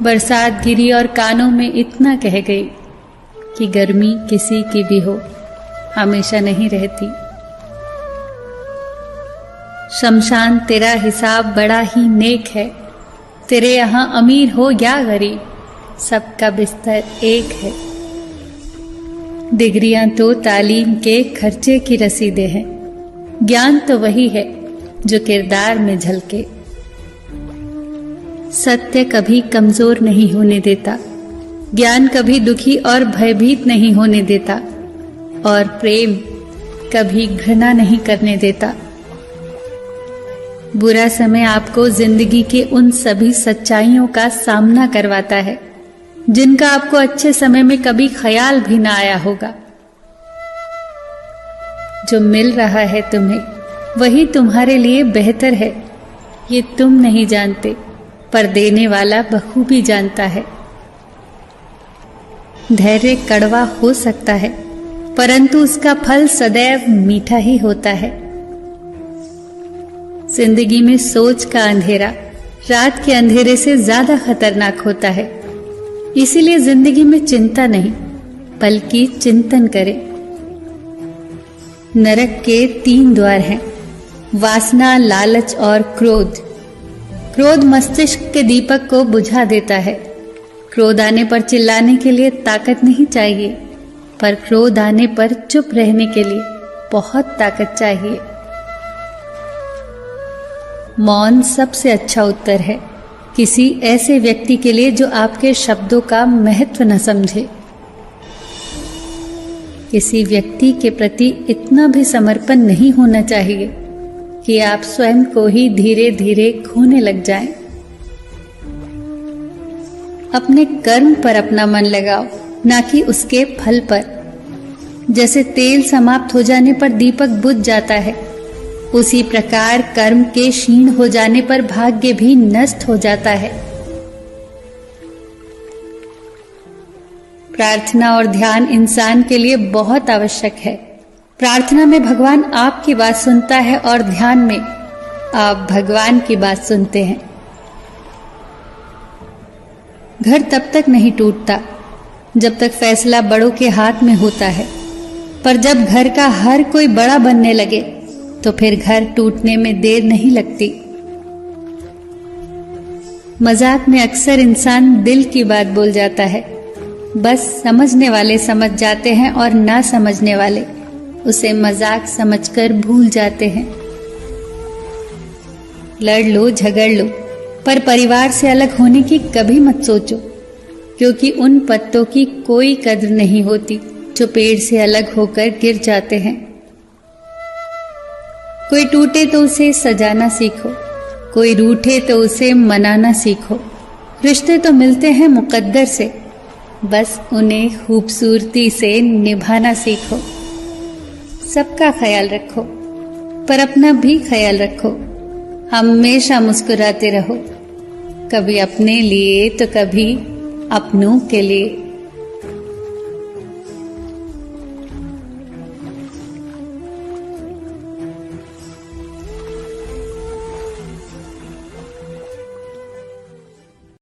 बरसात गिरी और कानों में इतना कह गई कि गर्मी किसी की भी हो, हमेशा नहीं रहती। शमशान तेरा हिसाब बड़ा ही नेक है, तेरे यहाँ अमीर हो या गरीब, सबका बिस्तर एक है। डिग्रियां तो तालीम के खर्चे की रसीदें हैं, ज्ञान तो वही है जो किरदार में झलके। सत्य कभी कमजोर नहीं होने देता, ज्ञान कभी दुखी और भयभीत नहीं होने देता, और प्रेम कभी घृणा नहीं करने देता। बुरा समय आपको जिंदगी के उन सभी सच्चाइयों का सामना करवाता है जिनका आपको अच्छे समय में कभी ख्याल भी ना आया होगा। जो मिल रहा है तुम्हें वही तुम्हारे लिए बेहतर है, ये तुम नहीं जानते, पर देने वाला बखूबी जानता है। धैर्य कड़वा हो सकता है, परंतु उसका फल सदैव मीठा ही होता है। जिंदगी में सोच का अंधेरा रात के अंधेरे से ज्यादा खतरनाक होता है, इसीलिए जिंदगी में चिंता नहीं बल्कि चिंतन करें। नरक के 3 द्वार हैं, वासना, लालच और क्रोध। क्रोध मस्तिष्क के दीपक को बुझा देता है। क्रोध आने पर चिल्लाने के लिए ताकत नहीं चाहिए, पर क्रोध आने पर चुप रहने के लिए बहुत ताकत चाहिए। मौन सबसे अच्छा उत्तर है किसी ऐसे व्यक्ति के लिए जो आपके शब्दों का महत्व न समझे। किसी व्यक्ति के प्रति इतना भी समर्पण नहीं होना चाहिए कि आप स्वयं को ही धीरे धीरे खोने लग जाएं। अपने कर्म पर अपना मन लगाओ, ना कि उसके फल पर। जैसे तेल समाप्त हो जाने पर दीपक बुझ जाता है, उसी प्रकार कर्म के क्षीण हो जाने पर भाग्य भी नष्ट हो जाता है। प्रार्थना और ध्यान इंसान के लिए बहुत आवश्यक है। प्रार्थना में भगवान आपकी बात सुनता है और ध्यान में आप भगवान की बात सुनते हैं। घर तब तक नहीं टूटता जब तक फैसला बड़ों के हाथ में होता है, पर जब घर का हर कोई बड़ा बनने लगे तो फिर घर टूटने में देर नहीं लगती। मजाक में अक्सर इंसान दिल की बात बोल जाता है, बस समझने वाले समझ जाते हैं और ना समझने वाले उसे मजाक समझकर भूल जाते हैं। लड़ लो, झगड़ लो, पर परिवार से अलग होने की कभी मत सोचो, क्योंकि उन पत्तों की कोई कद्र नहीं होती जो पेड़ से अलग होकर गिर जाते हैं। कोई टूटे तो उसे सजाना सीखो, कोई रूठे तो उसे मनाना सीखो। रिश्ते तो मिलते हैं मुकद्दर से, बस उन्हें खूबसूरती से निभाना सीखो। सबका ख्याल रखो, पर अपना भी ख्याल रखो। हमेशा मुस्कुराते रहो, कभी अपने लिए तो कभी अपनों के लिए।